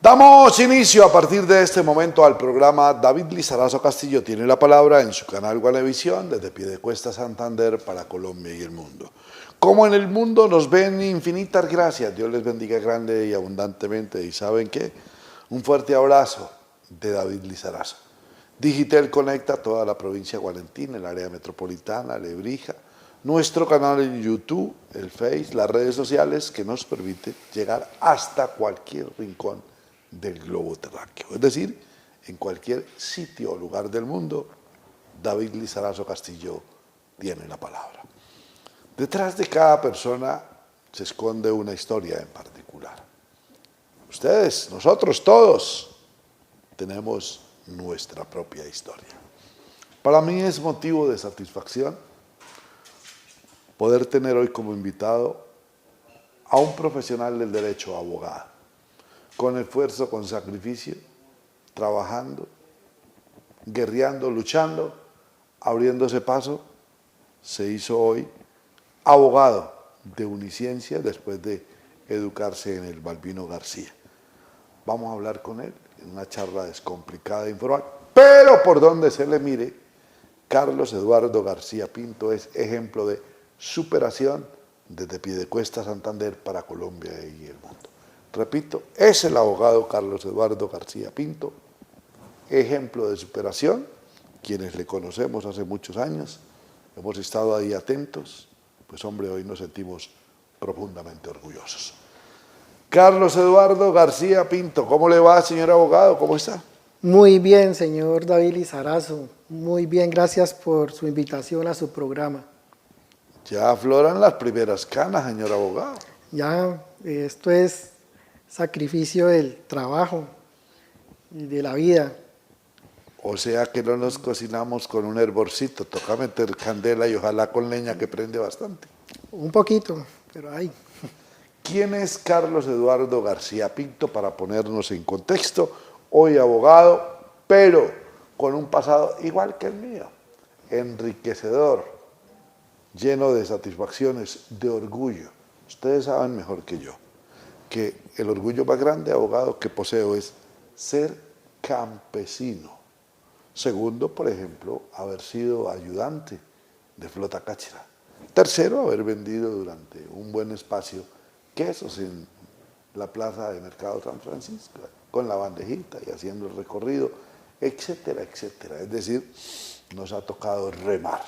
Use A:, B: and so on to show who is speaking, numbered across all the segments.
A: Damos inicio a partir de este momento al programa David Lizarazo Castillo tiene la palabra en su canal Guanevisión desde Piedecuesta, Santander para Colombia y el mundo. Como en el mundo nos ven infinitas gracias, Dios les bendiga grande y abundantemente y ¿saben qué? Un fuerte abrazo de David Lizarazo. Digitel conecta toda la provincia de Gualentín, el área metropolitana, Lebrija, nuestro canal en YouTube, el Face, las redes sociales que nos permiten llegar hasta cualquier rincón del globo terráqueo, es decir, en cualquier sitio o lugar del mundo, David Lizarazo Castillo tiene la palabra. Detrás de cada persona se esconde una historia en particular. Ustedes, nosotros todos, tenemos nuestra propia historia. Para mí es motivo de satisfacción poder tener hoy como invitado a un profesional del derecho, abogado, con esfuerzo, con sacrificio, trabajando, guerreando, luchando, abriéndose paso, se hizo hoy abogado de Uniciencia después de educarse en el Balbino García. Vamos a hablar con él en una charla descomplicada e informal, pero por donde se le mire, Carlos Eduardo García Pinto es ejemplo de superación desde Piedecuesta, Santander para Colombia y el mundo. Repito, es el abogado Carlos Eduardo García Pinto, ejemplo de superación, quienes le conocemos hace muchos años, hemos estado ahí atentos, pues hombre, hoy nos sentimos profundamente orgullosos. Carlos Eduardo García Pinto, ¿cómo le va, señor abogado? ¿Cómo está?
B: Muy bien, señor David Lizarazo, muy bien, gracias por su invitación a su programa.
A: Ya afloran las primeras canas, señor abogado.
B: Ya, esto es sacrificio del trabajo y de la vida.
A: O sea que no nos cocinamos con un hervorcito, toca meter candela y ojalá con leña que prende bastante.
B: Un poquito, pero ahí.
A: ¿Quién es Carlos Eduardo García Pinto para ponernos en contexto? Hoy abogado, pero con un pasado igual que el mío, enriquecedor, lleno de satisfacciones, de orgullo. Ustedes saben mejor que yo que el orgullo más grande, abogado, que poseo es ser campesino. Segundo, por ejemplo, haber sido ayudante de Flota Cáchira. Tercero, haber vendido durante un buen espacio quesos en la plaza de Mercado San Francisco, con la bandejita y haciendo el recorrido, etcétera, etcétera. Es decir, nos ha tocado remar.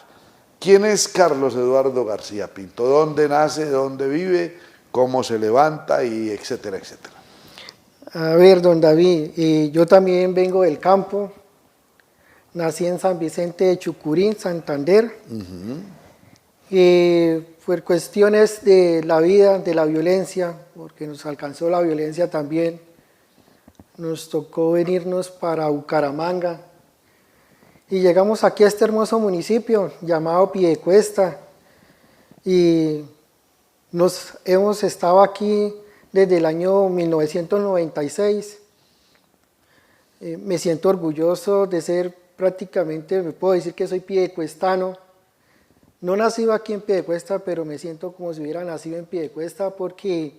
A: ¿Quién es Carlos Eduardo García Pinto? ¿Dónde nace? ¿Dónde vive? ¿Cómo se levanta? Y etcétera, etcétera.
B: A ver, don David, yo también vengo del campo, nací en San Vicente de Chucurí, Santander. Por cuestiones de la vida, de la violencia, porque nos alcanzó la violencia también, nos tocó venirnos para Bucaramanga y llegamos aquí a este hermoso municipio llamado Piedecuesta y hemos estado aquí desde el año 1996. Me siento orgulloso de ser prácticamente, me puedo decir que soy piedecuestano. No nacido aquí en Piedecuesta, pero me siento como si hubiera nacido en Piedecuesta porque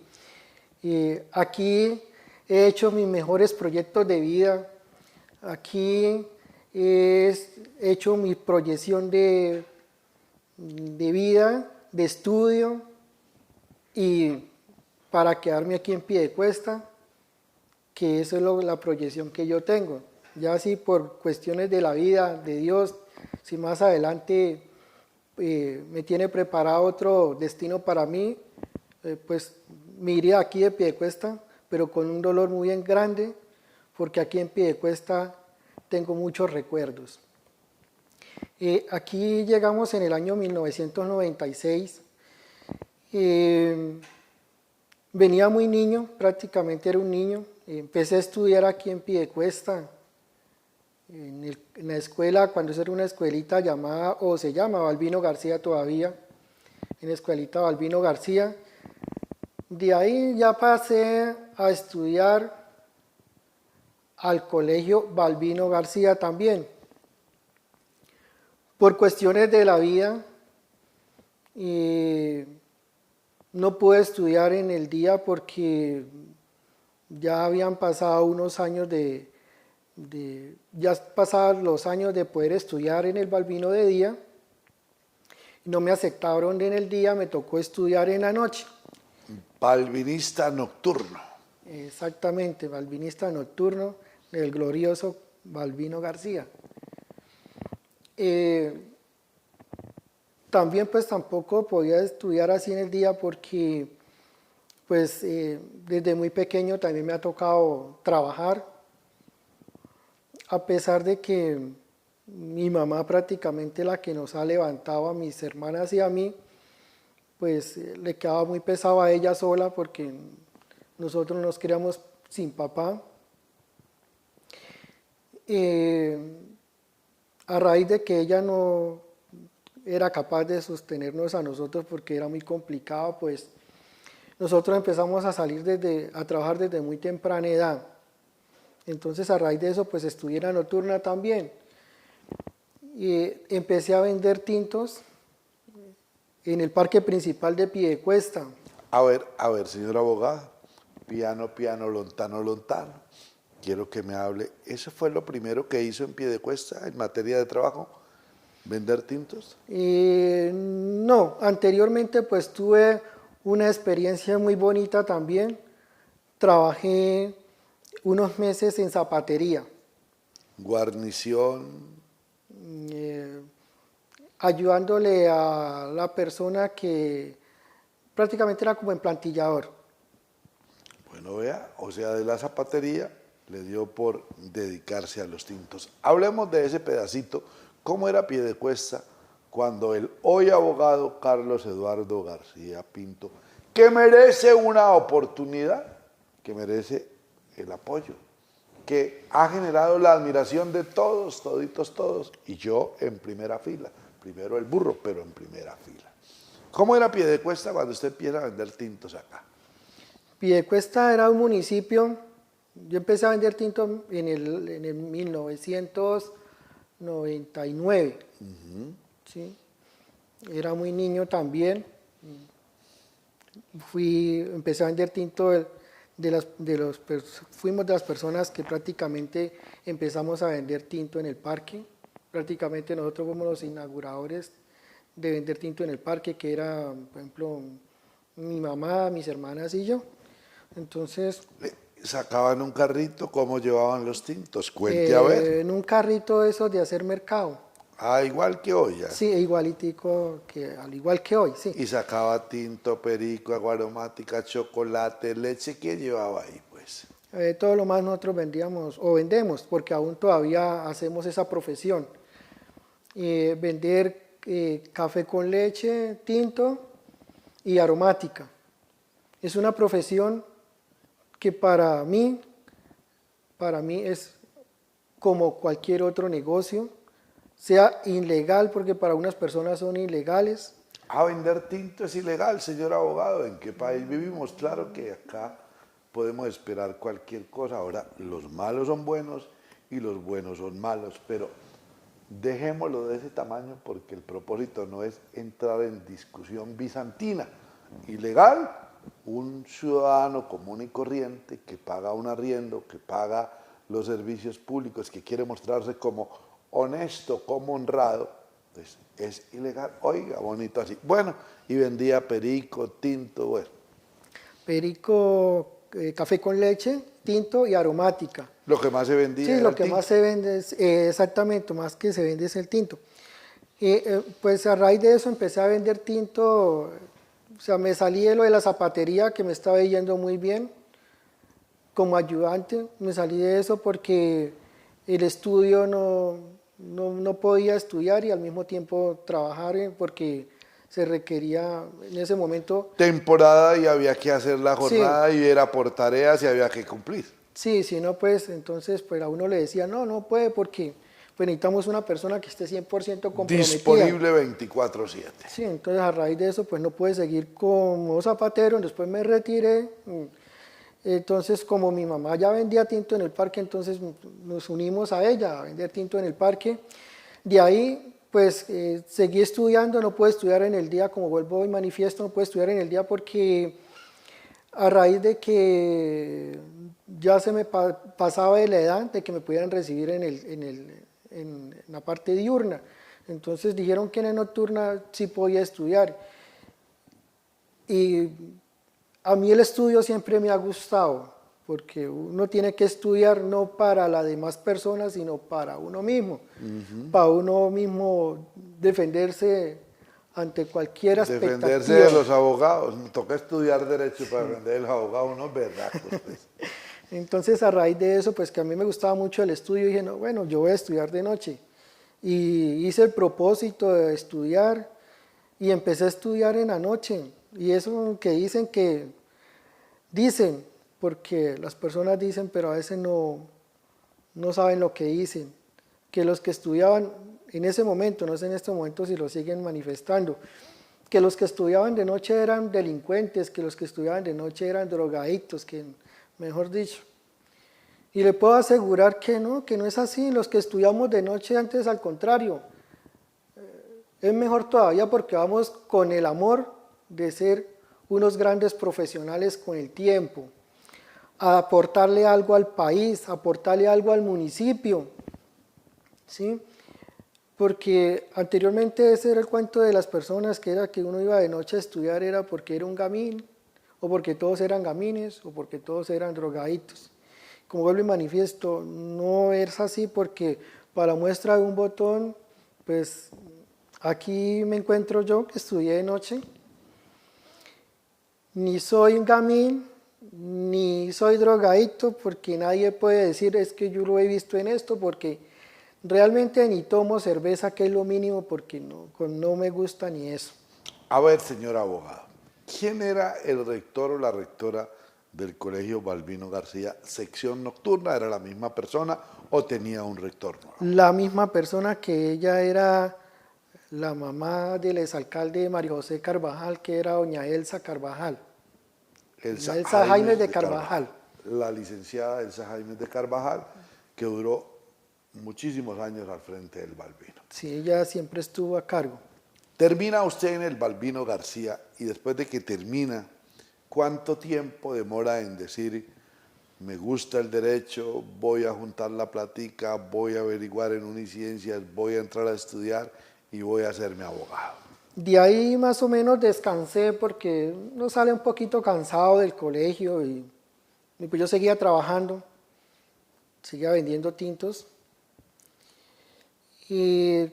B: aquí he hecho mis mejores proyectos de vida, aquí he hecho mi proyección de vida, de estudio y para quedarme aquí en Piedecuesta, que eso es la proyección que yo tengo. Ya si por cuestiones de la vida, de Dios, si más adelante me tiene preparado otro destino para mí, pues me iría aquí de Piedecuesta, pero con un dolor muy grande, porque aquí en Piedecuesta tengo muchos recuerdos. Aquí llegamos en el año 1996, venía muy niño, prácticamente era un niño, empecé a estudiar aquí en Piedecuesta, en la escuela, cuando eso era una escuelita llamada, o se llama Balbino García todavía, en la escuelita Balbino García. De ahí ya pasé a estudiar al colegio Balbino García también. Por cuestiones de la vida, no pude estudiar en el día porque Ya habían pasado unos años ya pasaban los años de poder estudiar en el Balbino de día. No me aceptaron en el día, me tocó estudiar en la noche.
A: Balvinista nocturno.
B: Exactamente, balvinista nocturno del glorioso Balbino García. También pues tampoco podía estudiar así en el día porque pues desde muy pequeño también me ha tocado trabajar, a pesar de que mi mamá prácticamente la que nos ha levantado a mis hermanas y a mí, pues le quedaba muy pesado a ella sola porque nosotros nos criamos sin papá. A raíz de que ella no era capaz de sostenernos a nosotros porque era muy complicado, pues nosotros empezamos a a trabajar desde muy temprana edad. Entonces a raíz de eso pues estudié en la nocturna también. Y empecé a vender tintos en el parque principal de Piedecuesta.
A: A ver, señor abogado, piano, piano, lontano, lontano. Quiero que me hable. ¿Eso fue lo primero que hizo en Piedecuesta en materia de trabajo? ¿Vender tintos?
B: No, anteriormente pues tuve una experiencia muy bonita también. Trabajé unos meses en zapatería.
A: Guarnición.
B: Ayudándole a la persona que prácticamente era como emplantillador.
A: Bueno, vea, o sea, de la zapatería le dio por dedicarse a los tintos. Hablemos de ese pedacito, cómo era Piedecuesta cuando el hoy abogado Carlos Eduardo García Pinto, que merece una oportunidad, que merece el apoyo, que ha generado la admiración de todos, toditos, todos, y yo en primera fila, primero el burro, pero en primera fila. ¿Cómo era Piedecuesta cuando usted empieza a vender tintos acá?
B: Piedecuesta era un municipio, yo empecé a vender tinto en el 1999, ¿sí? Era muy niño también, empecé a vender tinto fuimos de las personas que prácticamente empezamos a vender tinto en el parque, prácticamente nosotros fuimos los inauguradores de vender tinto en el parque, que era, por ejemplo, mi mamá, mis hermanas y yo. Entonces,
A: ¿sacaban un carrito? ¿Cómo llevaban los tintos? Cuente a ver.
B: en un carrito de esos de hacer mercado.
A: Ah, igual que hoy.
B: Sí, igualitico, al igual que hoy, sí.
A: Y sacaba tinto, perico, agua aromática, chocolate, leche. ¿Quién llevaba ahí, pues?
B: Todo lo más nosotros vendíamos, o vendemos, porque aún todavía hacemos esa profesión. Vender café con leche, tinto y aromática. Es una profesión que para mí es como cualquier otro negocio, sea ilegal, porque para unas personas son ilegales.
A: Ah, vender tinto es ilegal, señor abogado. ¿En qué país vivimos? Claro que acá podemos esperar cualquier cosa. Ahora, los malos son buenos y los buenos son malos, pero dejémoslo de ese tamaño porque el propósito no es entrar en discusión bizantina. Ilegal, un ciudadano común y corriente que paga un arriendo, que paga los servicios públicos, que quiere mostrarse como honesto, como honrado, pues es ilegal. Oiga, bonito así. Bueno, y vendía perico, tinto, bueno.
B: Perico, café con leche, tinto y aromática.
A: Lo que más se vendía
B: Sí,
A: era
B: lo
A: el
B: que
A: tinto.
B: más se vende es, exactamente, más que se vende es el tinto. Pues a raíz de eso empecé a vender tinto, o sea, me salí de lo de la zapatería que me estaba yendo muy bien, como ayudante, me salí de eso porque el estudio no podía estudiar y al mismo tiempo trabajar porque se requería en ese momento.
A: Temporada y había que hacer la jornada
B: Sí.
A: y era por tareas y había que cumplir.
B: Sí, si no, pues entonces pues a uno le decía, no puede porque pues necesitamos una persona que esté 100% comprometida.
A: Disponible 24/7.
B: Sí, entonces a raíz de eso pues no pude seguir como zapatero, después me retiré. Entonces como mi mamá ya vendía tinto en el parque, entonces nos unimos a ella a vender tinto en el parque. De ahí pues seguí estudiando, no pude estudiar en el día, como vuelvo y manifiesto, no pude estudiar en el día porque a raíz de que ya se me pasaba de la edad de que me pudieran recibir en la parte diurna. Entonces dijeron que en la nocturna sí podía estudiar. Y a mí el estudio siempre me ha gustado, porque uno tiene que estudiar no para las demás personas, sino para uno mismo. Para uno mismo defenderse ante cualquier expectativa.
A: Defenderse de los abogados. Me toca estudiar derecho para defender a los abogados, unos berracos. Pues.
B: Entonces, a raíz de eso, pues que a mí me gustaba mucho el estudio, dije, no, bueno, yo voy a estudiar de noche. Y hice el propósito de estudiar y empecé a estudiar en la noche. Y eso que dicen, porque las personas dicen, pero a veces no saben lo que dicen, que los que estudiaban en ese momento, no sé en este momento si lo siguen manifestando, que los que estudiaban de noche eran delincuentes, que los que estudiaban de noche eran drogadictos, que mejor dicho. Y le puedo asegurar que no es así. Los que estudiamos de noche antes, al contrario, es mejor todavía porque vamos con el amor de ser unos grandes profesionales con el tiempo, a aportarle algo al país, aportarle algo al municipio, ¿sí? Porque anteriormente ese era el cuento de las personas, que era que uno iba de noche a estudiar era porque era un gamín, o porque todos eran gamines, o porque todos eran drogaditos. Como vuelvo y manifiesto, no es así, porque para muestra de un botón, pues aquí me encuentro yo, que estudié de noche. Ni soy un gamín, ni soy drogadicto, porque nadie puede decir es que yo lo he visto en esto, porque realmente ni tomo cerveza, que es lo mínimo, porque no me gusta ni eso.
A: A ver, señor abogado, ¿quién era el rector o la rectora del Colegio Balbino García, sección nocturna? ¿Era la misma persona o tenía un rector nuevo?
B: La misma persona, que ella era la mamá del exalcalde María José Carvajal, que era doña Elsa Carvajal. Elsa Jaimes de Carvajal.
A: La licenciada Elsa Jaimes de Carvajal, que duró muchísimos años al frente del Balbino.
B: Sí, ella siempre estuvo a cargo.
A: Termina usted en el Balbino García y después de que termina, ¿cuánto tiempo demora en decir, me gusta el derecho, voy a juntar la platica, voy a averiguar en Uniciencias, voy a entrar a estudiar y voy a hacerme abogado?
B: De ahí más o menos descansé, porque uno sale un poquito cansado del colegio y pues yo seguía trabajando, seguía vendiendo tintos. Y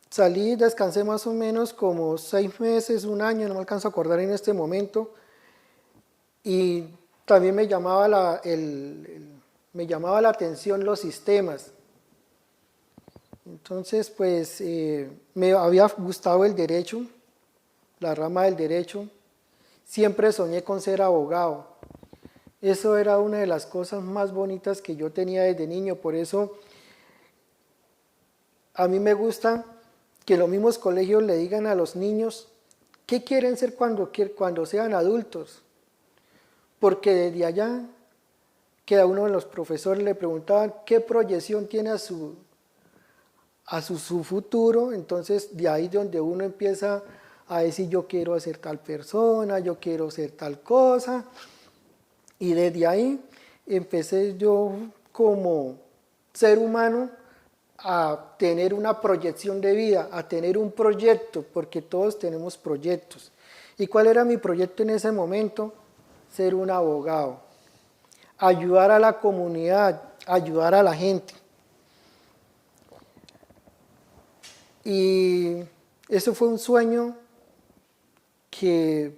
B: salí, descansé más o menos como 6 meses, un año, no me alcanzo a acordar en este momento. Y también me llamaba la atención los sistemas. Entonces, pues, me había gustado el derecho, la rama del derecho. Siempre soñé con ser abogado. Eso era una de las cosas más bonitas que yo tenía desde niño. Por eso, a mí me gusta que los mismos colegios le digan a los niños qué quieren ser cuando sean adultos. Porque desde allá, que a uno de los profesores le preguntaban qué proyección tiene a su futuro. Entonces de ahí donde uno empieza a decir, yo quiero ser tal persona, yo quiero ser tal cosa. Y desde ahí empecé yo como ser humano a tener una proyección de vida, a tener un proyecto, porque todos tenemos proyectos. ¿Y cuál era mi proyecto en ese momento? Ser un abogado, ayudar a la comunidad, ayudar a la gente. Y eso fue un sueño que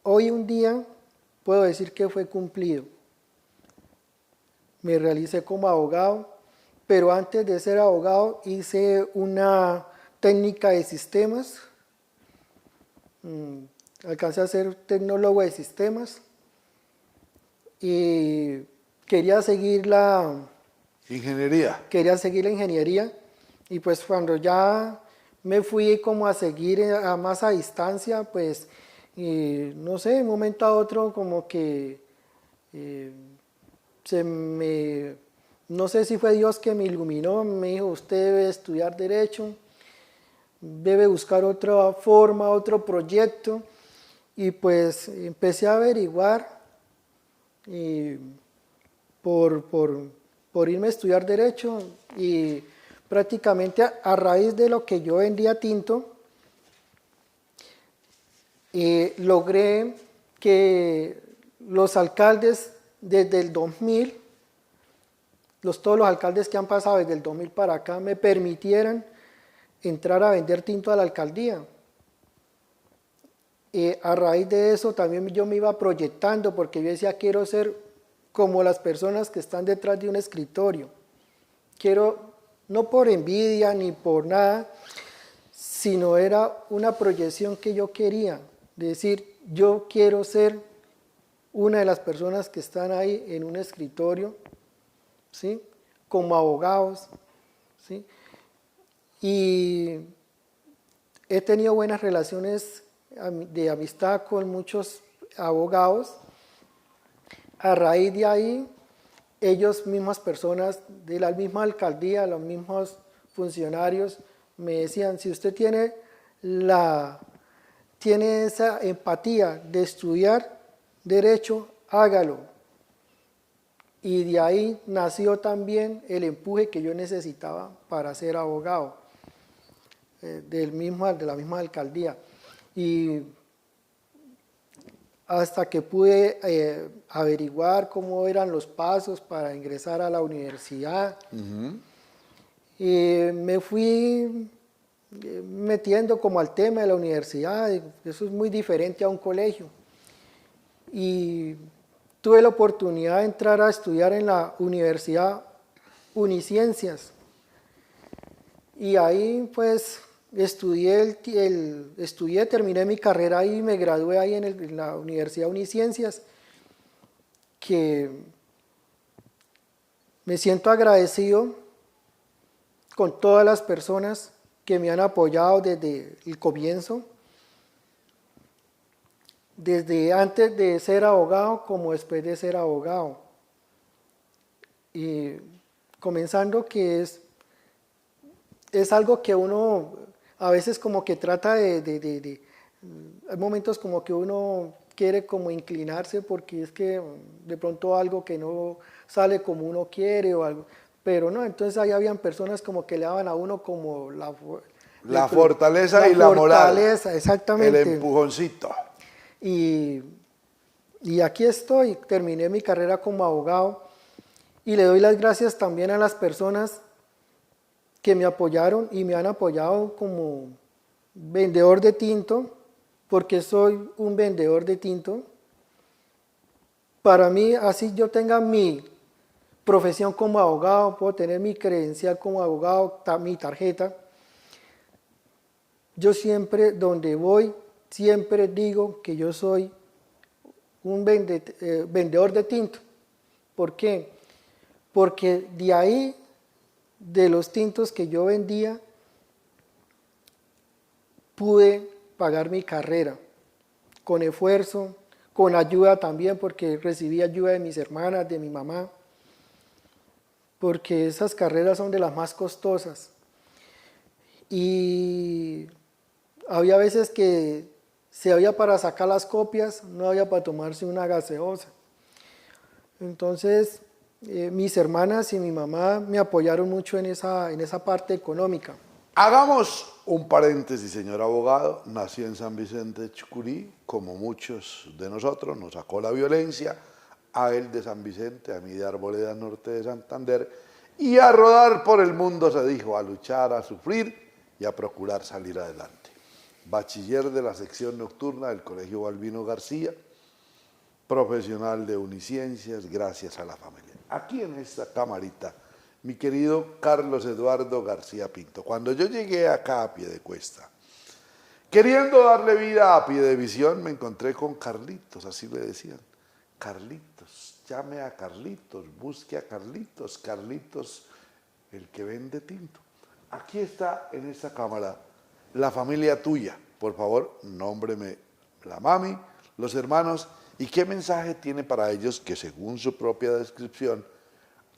B: hoy un día puedo decir que fue cumplido. Me realicé como abogado, pero antes de ser abogado hice una técnica de sistemas. Alcancé a ser tecnólogo de sistemas y quería seguir la ingeniería. Y pues cuando ya me fui como a seguir a más a distancia, pues no sé, de un momento a otro como que no sé si fue Dios que me iluminó, me dijo, usted debe estudiar derecho, debe buscar otra forma, otro proyecto. Y pues empecé a averiguar y por, por, por irme a estudiar Derecho y prácticamente a raíz de lo que yo vendía tinto, logré que los alcaldes desde el 2000, todos los alcaldes que han pasado desde el 2000 para acá, me permitieran entrar a vender tinto a la alcaldía. A raíz de eso también yo me iba proyectando porque yo decía, quiero ser como las personas que están detrás de un escritorio. Quiero, no por envidia ni por nada, sino era una proyección que yo quería. Decir, yo quiero ser una de las personas que están ahí en un escritorio, ¿sí? Como abogados, ¿sí? Y he tenido buenas relaciones de amistad con muchos abogados. A raíz de ahí, ellos mismas personas de la misma alcaldía, los mismos funcionarios, me decían, si usted tiene esa empatía de estudiar Derecho, hágalo. Y de ahí nació también el empuje que yo necesitaba para ser abogado de la misma alcaldía. Y hasta que pude averiguar cómo eran los pasos para ingresar a la universidad, me fui metiendo como al tema de la universidad. Eso es muy diferente a un colegio. Y tuve la oportunidad de entrar a estudiar en la Universidad Uniciencias. Y ahí pues terminé mi carrera ahí, me gradué ahí en la Universidad Uniciencias, que me siento agradecido con todas las personas que me han apoyado desde el comienzo, desde antes de ser abogado como después de ser abogado. Y comenzando que es algo que uno a veces como que trata hay momentos como que uno quiere como inclinarse porque es que de pronto algo que no sale como uno quiere o algo, pero no, entonces ahí habían personas como que le daban a uno como la
A: fortaleza y la moral.
B: Fortaleza, exactamente.
A: El empujoncito.
B: Y aquí estoy, terminé mi carrera como abogado y le doy las gracias también a las personas que me apoyaron y me han apoyado como vendedor de tinto, porque soy un vendedor de tinto. Para mí, así yo tenga mi profesión como abogado, puedo tener mi credencial como abogado, mi tarjeta. Yo siempre, donde voy, siempre digo que yo soy un vendedor de tinto. ¿Por qué? Porque de ahí, de los tintos que yo vendía, pude pagar mi carrera con esfuerzo, con ayuda también, porque recibí ayuda de mis hermanas, de mi mamá, porque esas carreras son de las más costosas. Y había veces que se había para sacar las copias, no había para tomarse una gaseosa. Entonces, mis hermanas y mi mamá me apoyaron mucho en esa parte económica.
A: Hagamos un paréntesis, señor abogado. Nació en San Vicente de Chucurí, como muchos de nosotros, nos sacó la violencia, a él de San Vicente, a mí de Arboleda Norte de Santander, y a rodar por el mundo se dijo, a luchar, a sufrir y a procurar salir adelante. Bachiller de la sección nocturna del Colegio Balbino García, profesional de Uniciencias, gracias a la familia. Aquí en esta camarita, mi querido Carlos Eduardo García Pinto, cuando yo llegué acá a Piedecuesta, queriendo darle vida a Piedevisión, me encontré con Carlitos, así le decían. Carlitos, llame a Carlitos, busque a Carlitos, Carlitos, el que vende tinto. Aquí está en esta cámara la familia tuya. Por favor, nómbreme la mami, los hermanos, y qué mensaje tiene para ellos que, según su propia descripción,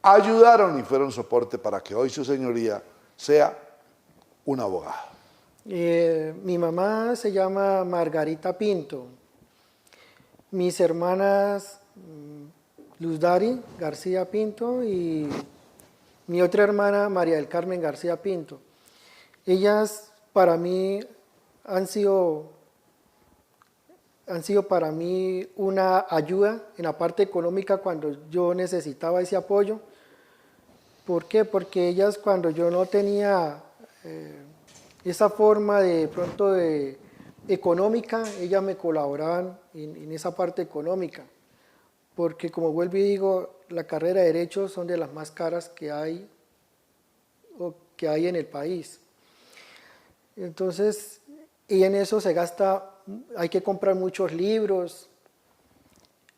A: ayudaron y fueron soporte para que hoy su señoría sea un abogado.
B: Mi mamá se llama Margarita Pinto. Mis hermanas Luz Dari García Pinto y mi otra hermana María del Carmen García Pinto. Ellas para mí han sido para mí una ayuda en la parte económica cuando yo necesitaba ese apoyo. ¿Por qué? Porque ellas cuando yo no tenía esa forma de pronto de económica, ellas me colaboraban en esa parte económica. Porque como vuelvo y digo, la carrera de Derecho son de las más caras que hay en el país. Entonces, y en eso se gasta, hay que comprar muchos libros,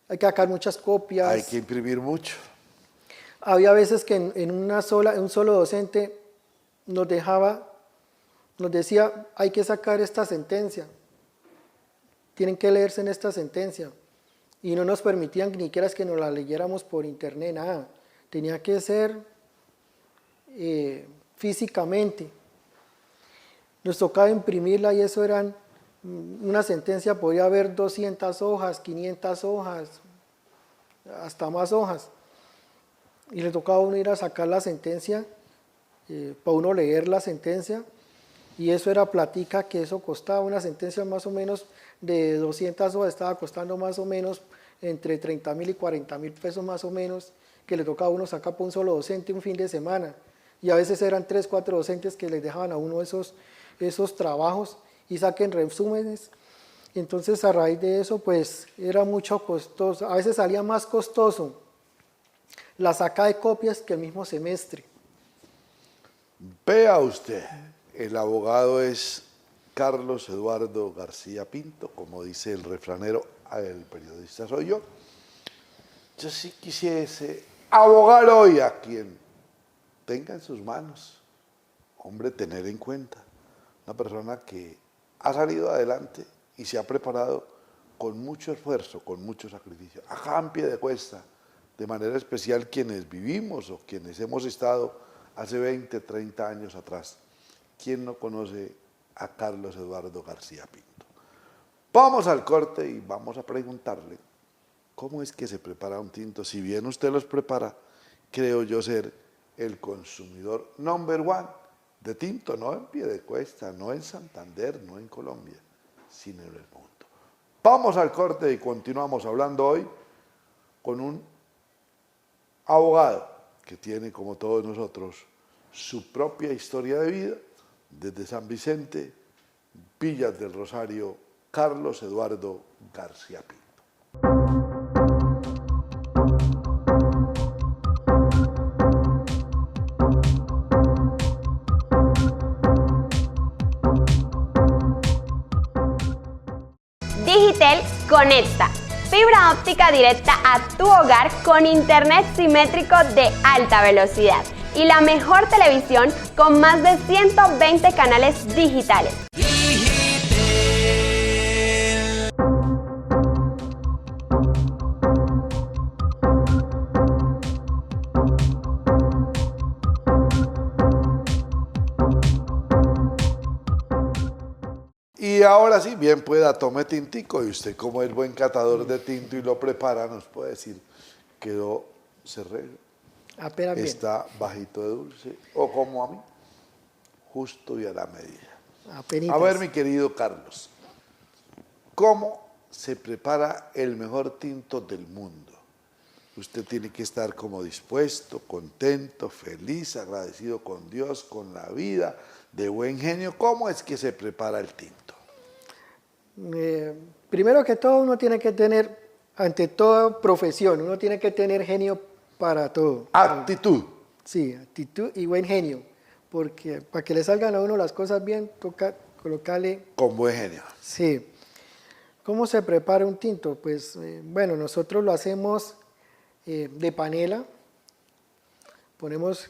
B: hay que sacar muchas copias.
A: Hay que imprimir mucho.
B: Había veces que en un solo docente nos decía, hay que sacar esta sentencia, tienen que leerse en esta sentencia. Y no nos permitían ni siquiera que nos la leyéramos por internet, nada. Tenía que ser físicamente. Nos tocaba imprimirla y eso eran, una sentencia podía haber 200 hojas, 500 hojas, hasta más hojas. Y le tocaba a uno ir a sacar la sentencia, para uno leer la sentencia, y eso era platica que eso costaba, una sentencia más o menos de 200 hojas estaba costando más o menos entre 30.000 y 40.000 pesos más o menos, que le tocaba a uno sacar por un solo docente un fin de semana. Y a veces eran 3, 4 docentes que les dejaban a uno esos trabajos y saquen resúmenes. Entonces a raíz de eso pues era mucho costoso, a veces salía más costoso la saca de copias que el mismo semestre.
A: Vea usted, el abogado es Carlos Eduardo García Pinto, como dice el refranero, el periodista soy yo. Yo sí quisiese abogar hoy a quien tenga en sus manos, hombre, tener en cuenta, una persona que ha salido adelante y se ha preparado con mucho esfuerzo, con mucho sacrificio, a pie de cuesta, de manera especial quienes vivimos o quienes hemos estado hace 20, 30 años atrás. ¿Quién no conoce a Carlos Eduardo García Pinto? Vamos al corte y vamos a preguntarle cómo es que se prepara un tinto. Si bien usted los prepara, creo yo ser el consumidor number one de tinto, no en Piedecuesta, no en Santander, no en Colombia, sino en el mundo. Vamos al corte y continuamos hablando hoy con un abogado que tiene, como todos nosotros, su propia historia de vida, desde San Vicente, Villas del Rosario, Carlos Eduardo García Pinto.
C: Digitel conecta fibra óptica directa a tu hogar con internet simétrico de alta velocidad y la mejor televisión con más de 120 canales digitales.
A: Y ahora sí, bien pueda, tome tintico y usted como el buen catador de tinto y lo prepara, nos puede decir, quedó cerrero,
B: Apenas bien.
A: está bajito de dulce, o como a mí, justo y a la medida.
B: Apenitas.
A: A ver, mi querido Carlos, ¿cómo se prepara el mejor tinto del mundo? Usted tiene que estar como dispuesto, contento, feliz, agradecido con Dios, con la vida, de buen genio. ¿Cómo es que se prepara el tinto?
B: Primero que todo uno tiene que tener, ante toda profesión, uno tiene que tener genio para todo.
A: Actitud.
B: Sí, actitud y buen genio, porque para que le salgan a uno las cosas bien, toca colocarle...
A: Con buen genio.
B: Sí. ¿Cómo se prepara un tinto? Pues, bueno, nosotros lo hacemos de panela, ponemos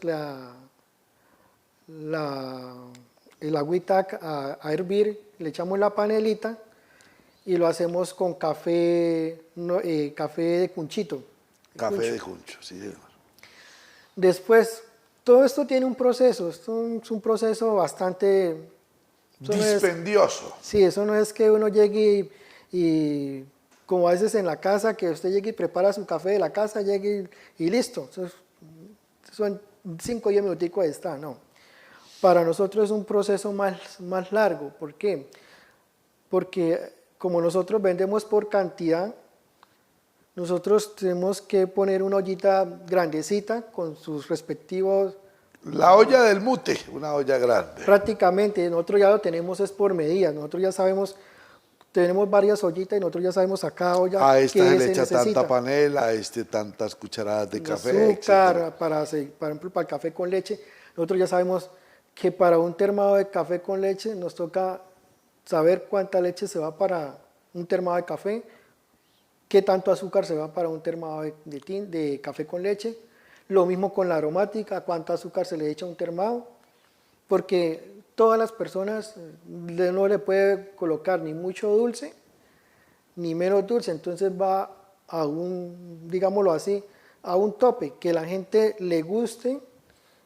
B: el agüita a hervir, le echamos la panelita y lo hacemos con café, café de cunchito.
A: Café de cuncho, sí, señor.
B: Después, todo esto tiene un proceso, esto es un proceso bastante...
A: Dispendioso.
B: Sí, eso no es que uno llegue y como a veces en la casa, que usted llegue y prepara su café de la casa, llegue y listo. Son 5 o 10 minuticos de estar, no. Para nosotros es un proceso más largo. ¿Por qué? Porque como nosotros vendemos por cantidad, nosotros tenemos que poner una ollita grandecita con sus respectivos...
A: La olla del mute, una olla grande.
B: Prácticamente, nosotros ya lo tenemos es por medidas, nosotros ya sabemos, tenemos varias ollitas y nosotros ya sabemos a cada olla
A: A esta se le echa
B: necesita.
A: tanta panela, a este tantas cucharadas de café,
B: Azúcar,
A: etcétera.
B: por ejemplo, para el café con leche, nosotros ya sabemos que para un termado de café con leche nos toca saber cuánta leche se va para un termado de café, qué tanto azúcar se va para un termado de café con leche. Lo mismo con la aromática, cuánto azúcar se le echa a un termado, porque todas las personas no le puede colocar ni mucho dulce ni menos dulce, entonces va a un, digámoslo así, a un tope, que la gente le guste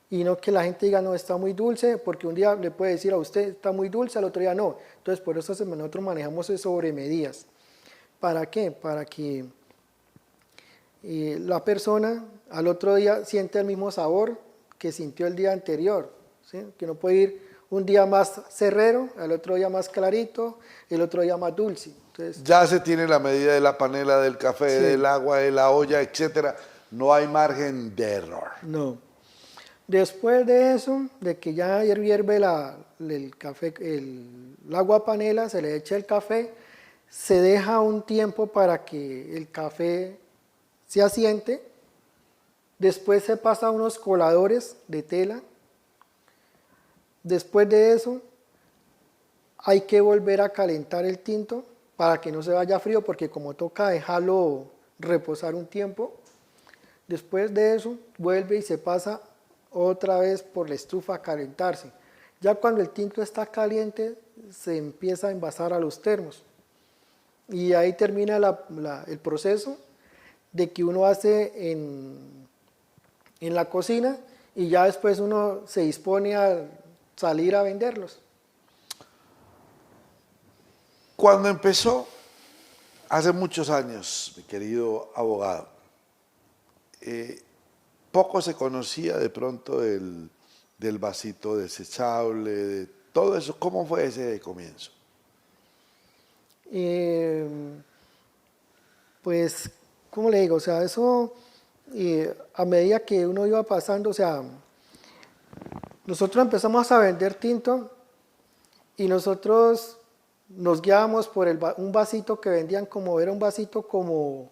B: y no que la gente diga no, está muy dulce, porque un día le puede decir a usted está muy dulce, al otro día no. Entonces por eso nosotros manejamos sobre medidas. ¿Para qué? Para que la persona al otro día siente el mismo sabor que sintió el día anterior, ¿sí? Que no puede ir un día más cerrero, al otro día más clarito, el otro día más dulce. Entonces,
A: Ya se tiene la medida de la panela, del café,
B: Sí.
A: del agua, de la olla, etcétera. No hay margen de error.
B: no. Después de eso, de que ya hierve el café, el agua panela, se le echa el café, se deja un tiempo para que el café se asiente. Después se pasa a unos coladores de tela. Después de eso, hay que volver a calentar el tinto para que no se vaya frío, porque como toca dejarlo reposar un tiempo. Después de eso, vuelve y se pasa otra vez por la estufa a calentarse. Ya cuando el tinto está caliente, se empieza a envasar a los termos. Y ahí termina el proceso de que uno hace en la cocina y ya después uno se dispone a salir a venderlos.
A: Cuando empezó, hace muchos años, mi querido abogado, poco se conocía de pronto del vasito desechable, de todo eso. ¿Cómo fue ese comienzo?
B: Pues, ¿cómo le digo? O sea, eso a medida que uno iba pasando, o sea, nosotros empezamos a vender tinto y nosotros nos guiábamos por un vasito que vendían era un vasito como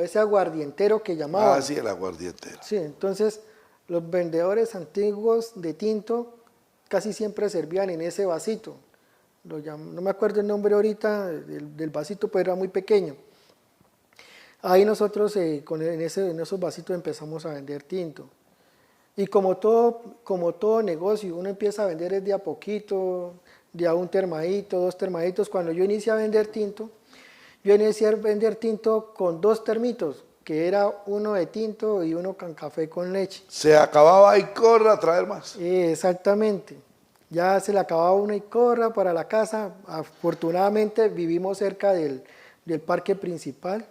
B: ese aguardientero que llamaban.
A: Ah, sí, el aguardientero.
B: Sí, entonces los vendedores antiguos de tinto casi siempre servían en ese vasito. No me acuerdo el nombre ahorita del vasito, pero era muy pequeño. Ahí nosotros en esos vasitos empezamos a vender tinto. Y como todo negocio, uno empieza a vender de a poquito, de a un termadito, 2 termaditos. Cuando yo inicié a vender tinto, yo inicié a vender tinto con 2 termitos, que era uno de tinto y uno con café con leche.
A: Se acababa y corre a traer más.
B: Exactamente. Ya se le acababa uno y corra para la casa. Afortunadamente vivimos cerca del parque principal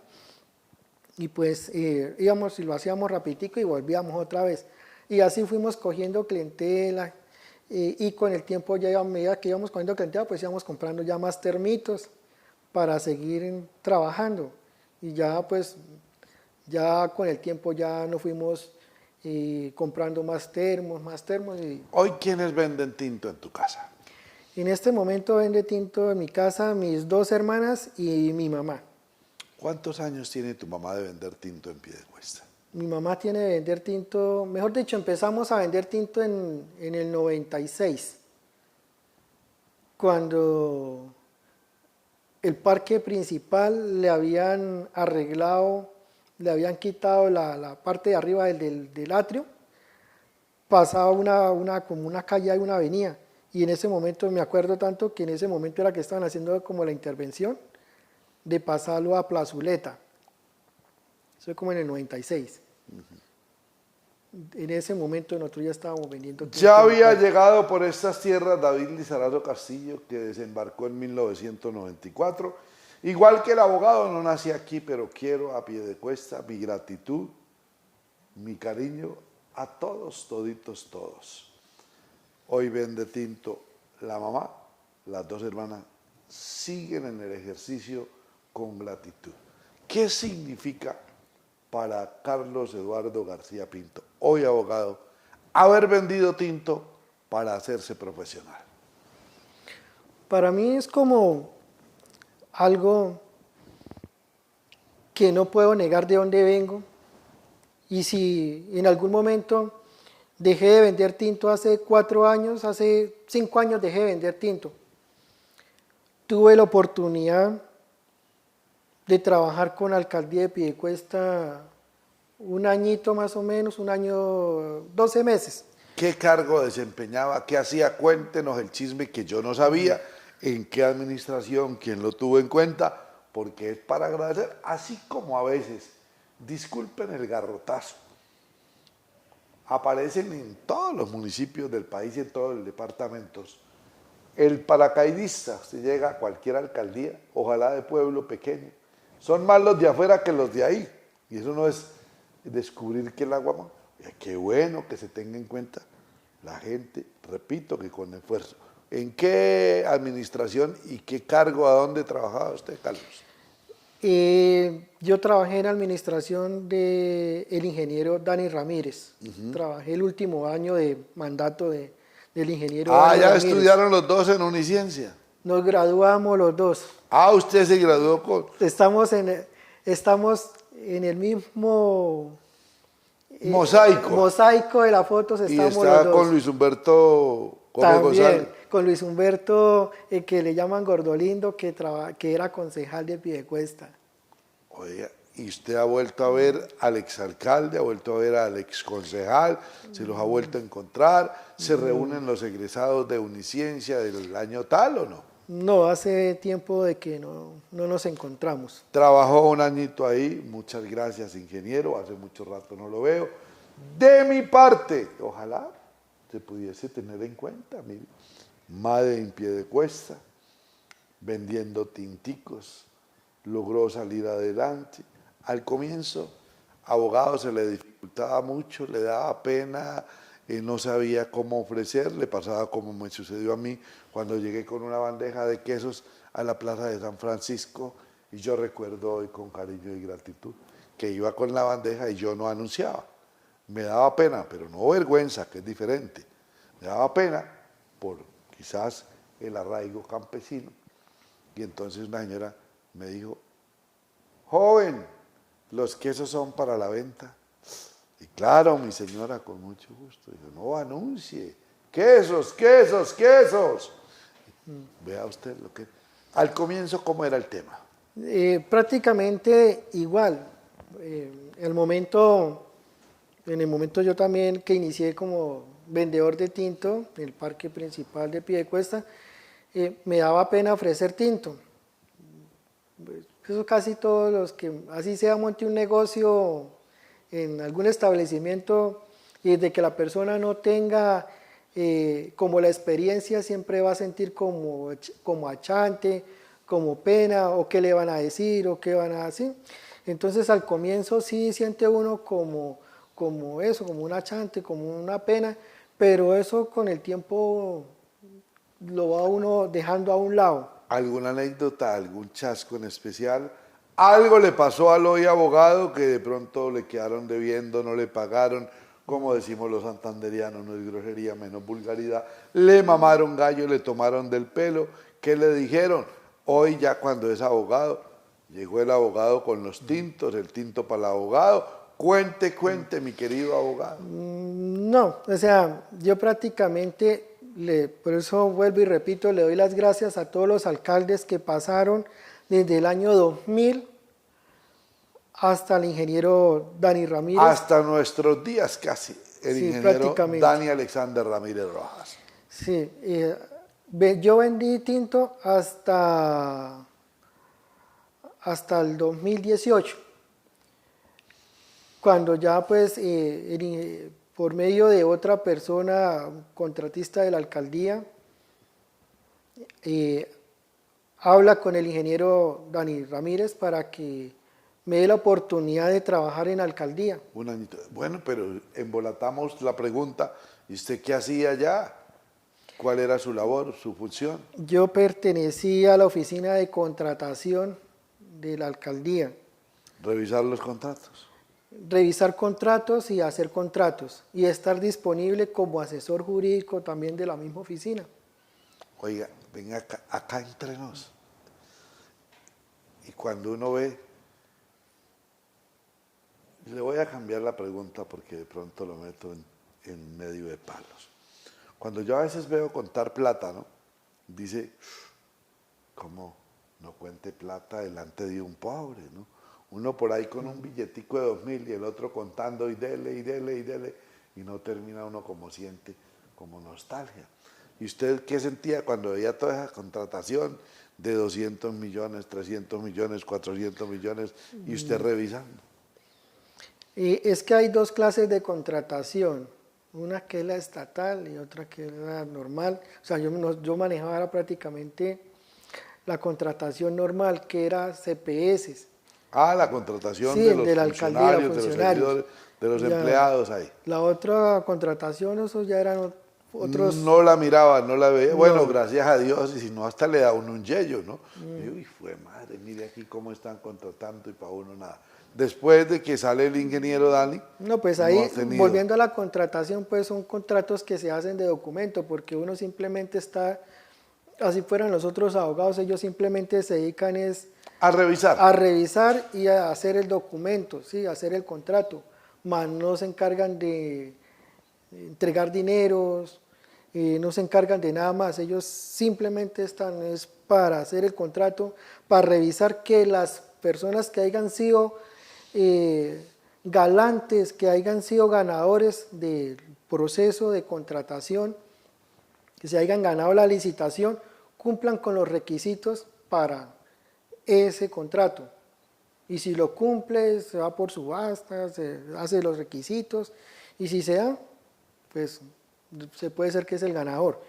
B: y pues íbamos y lo hacíamos rapidito y volvíamos otra vez. Y así fuimos cogiendo clientela y con el tiempo ya a medida que íbamos cogiendo clientela pues íbamos comprando ya más termitos para seguir trabajando. Y ya pues ya con el tiempo ya nos fuimos comprando más termos. Y
A: Hoy, ¿quiénes venden tinto en tu casa?
B: en este momento vende tinto en mi casa mis 2 hermanas y mi mamá.
A: ¿Cuántos años tiene tu mamá de vender tinto en Piedecuesta?
B: Mi mamá tiene de vender tinto, mejor dicho, empezamos a vender tinto en el 96, cuando el parque principal le habían arreglado, le habían quitado la parte de arriba del atrio, pasaba como una calle y una avenida. Y en ese momento, me acuerdo tanto que en ese momento era que estaban haciendo como la intervención de pasarlo a Plazoleta. Eso fue como en el 96. En ese momento nosotros ya estábamos vendiendo.
A: Ya había llegado por estas tierras David Lizarazo Castillo, que desembarcó en 1994 Igual que el abogado, no nací aquí, pero quiero a Piedecuesta mi gratitud, mi cariño a todos, toditos, todos. Hoy vende tinto la mamá, las dos hermanas siguen en el ejercicio con gratitud. ¿Qué significa para Carlos Eduardo García Pinto, hoy abogado, haber vendido tinto para hacerse profesional?
B: Para mí es como algo que no puedo negar de dónde vengo, y si en algún momento dejé de vender tinto hace 4 años, hace 5 años dejé de vender tinto, tuve la oportunidad de trabajar con la alcaldía de Piedecuesta un añito más o menos, 1 año, 12 meses.
A: ¿Qué cargo desempeñaba? ¿Qué hacía? Cuéntenos el chisme que yo no sabía, en qué administración, quién lo tuvo en cuenta, porque es para agradecer, así como a veces, disculpen el garrotazo, aparecen en todos los municipios del país y en todos los departamentos. El paracaidista, si llega a cualquier alcaldía, ojalá de pueblo pequeño, son más los de afuera que los de ahí, y eso no es descubrir que el agua, qué bueno que se tenga en cuenta la gente, repito, que con esfuerzo. ¿En qué administración y qué cargo, a dónde trabajaba usted, Carlos?
B: Yo trabajé en la administración del ingeniero Dani Ramírez. Trabajé el último año de mandato del ingeniero Dani
A: ya
B: Ramírez.
A: Estudiaron los dos en Uniciencia.
B: Nos graduamos los dos.
A: Usted se graduó con...
B: Estamos en el mismo...
A: mosaico
B: de las fotos,
A: y
B: estamos
A: está
B: los dos.
A: con Luis Humberto
B: También,
A: González.
B: con Luis Humberto, que le llaman Gordolindo, que era concejal de Piedecuesta.
A: Oiga, y usted ha vuelto a ver al exalcalde, ha vuelto a ver al exconcejal, se los ha vuelto a encontrar, se reúnen los egresados de Uniciencia del año tal, ¿o no?
B: No, hace tiempo de que no nos encontramos.
A: Trabajó un añito ahí, muchas gracias, ingeniero, hace mucho rato no lo veo. De mi parte, ojalá se pudiese tener en cuenta, mire, madre en Piedecuesta, vendiendo tinticos, logró salir adelante. Al comienzo, abogado se le dificultaba mucho, le daba pena, no sabía cómo ofrecer, le pasaba como me sucedió a mí cuando llegué con una bandeja de quesos a la plaza de San Francisco, y yo recuerdo hoy con cariño y gratitud que iba con la bandeja y yo no anunciaba. Me daba pena, pero no vergüenza, que es diferente. Me daba pena por quizás el arraigo campesino. Y entonces una señora me dijo: joven, los quesos son para la venta. Y claro, mi señora, con mucho gusto, dijo: no anuncie, quesos, quesos, quesos. Vea usted lo que... Al comienzo, ¿cómo era el tema?
B: Prácticamente igual. En el momento yo también, que inicié como vendedor de tinto en el parque principal de Piedecuesta, me daba pena ofrecer tinto. Eso casi todos los que, así sea, monte un negocio en algún establecimiento, y desde que la persona no tenga como la experiencia, siempre va a sentir como achante, como pena, o qué le van a decir, o qué van a decir. Entonces al comienzo sí siente uno como eso, como un achante, como una pena, pero eso con el tiempo lo va uno dejando a un lado.
A: ¿Alguna anécdota, algún chasco en especial? ¿Algo le pasó al hoy abogado que de pronto le quedaron debiendo, no le pagaron? Como decimos los santanderianos, no es grosería, menos vulgaridad. Le mamaron gallo, le tomaron del pelo. ¿Qué le dijeron? Hoy ya cuando es abogado, llegó el abogado con los tintos, el tinto para el abogado. Cuente, mi querido abogado.
B: No, o sea, yo prácticamente, por eso vuelvo y repito, le doy las gracias a todos los alcaldes que pasaron desde el año 2000 hasta el ingeniero Dani Ramírez.
A: Hasta nuestros días casi, el ingeniero Dani Alexander Ramírez Rojas.
B: Sí, yo vendí tinto hasta el 2018, cuando ya pues por medio de otra persona, contratista de la alcaldía, habla con el ingeniero Dani Ramírez para que me dé la oportunidad de trabajar en alcaldía.
A: Un añito. Bueno, pero embolatamos la pregunta. ¿Y usted qué hacía allá? ¿Cuál era su labor, su función?
B: Yo pertenecí a la oficina de contratación de la alcaldía.
A: Revisar los contratos.
B: Revisar contratos y hacer contratos y estar disponible como asesor jurídico también de la misma oficina.
A: Oiga, venga acá entre nos. Y cuando uno ve, le voy a cambiar la pregunta porque de pronto lo meto en medio de palos. Cuando yo a veces veo contar plata, ¿no? Dice, ¿cómo no cuente plata delante de un pobre, ¿no? Uno por ahí con un billetico de 2.000 y el otro contando y dele, y dele, y dele, y no termina uno como siente, como nostalgia. ¿Y usted qué sentía cuando veía toda esa contratación de 200 millones, 300 millones, 400 millones, y usted revisando?
B: Es que hay dos clases de contratación, una que es la estatal y otra que es la normal. O sea, yo manejaba prácticamente la contratación normal, que era CPS.
A: Ah, la contratación
B: Sí,
A: de los
B: de la alcaldía,
A: funcionarios, de los servidores, de los
B: Ya.
A: empleados ahí.
B: La otra contratación, eso ya eran otros...
A: No la miraba, no la veía.
B: No.
A: Bueno, gracias a Dios, y si no, hasta le da uno un yello, ¿no? Y uy, fue madre, mire aquí cómo están contratando y para uno nada. Después de que sale el ingeniero Dani,
B: No, pues ahí,
A: ha tenido.
B: volviendo a la contratación, pues son contratos que se hacen de documento, porque uno simplemente está, así fueran los otros abogados, ellos simplemente se dedican
A: A revisar.
B: a revisar y a hacer el documento, ¿sí? A hacer el contrato, más no se encargan de entregar dineros, no se encargan de nada más, ellos simplemente están es para hacer el contrato, para revisar que las personas que hayan sido galantes, que hayan sido ganadores del proceso de contratación, que se hayan ganado la licitación, cumplan con los requisitos para ese contrato. Y si lo cumple, se va por subasta, se hace los requisitos, y si se da, pues se puede ser que es el ganador.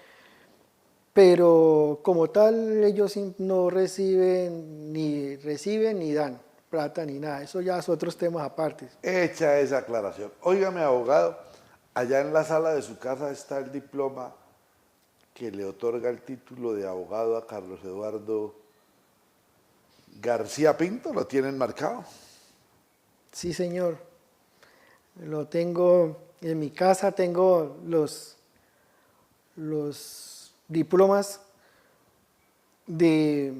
B: Pero como tal, ellos no reciben ni dan plata ni nada. Eso ya son otros temas aparte.
A: Hecha esa aclaración. Óigame, abogado, allá en la sala de su casa está el diploma que le otorga el título de abogado a Carlos Eduardo García Pinto. ¿Lo tienen marcado?
B: Sí, señor. Lo tengo en mi casa, tengo los diplomas de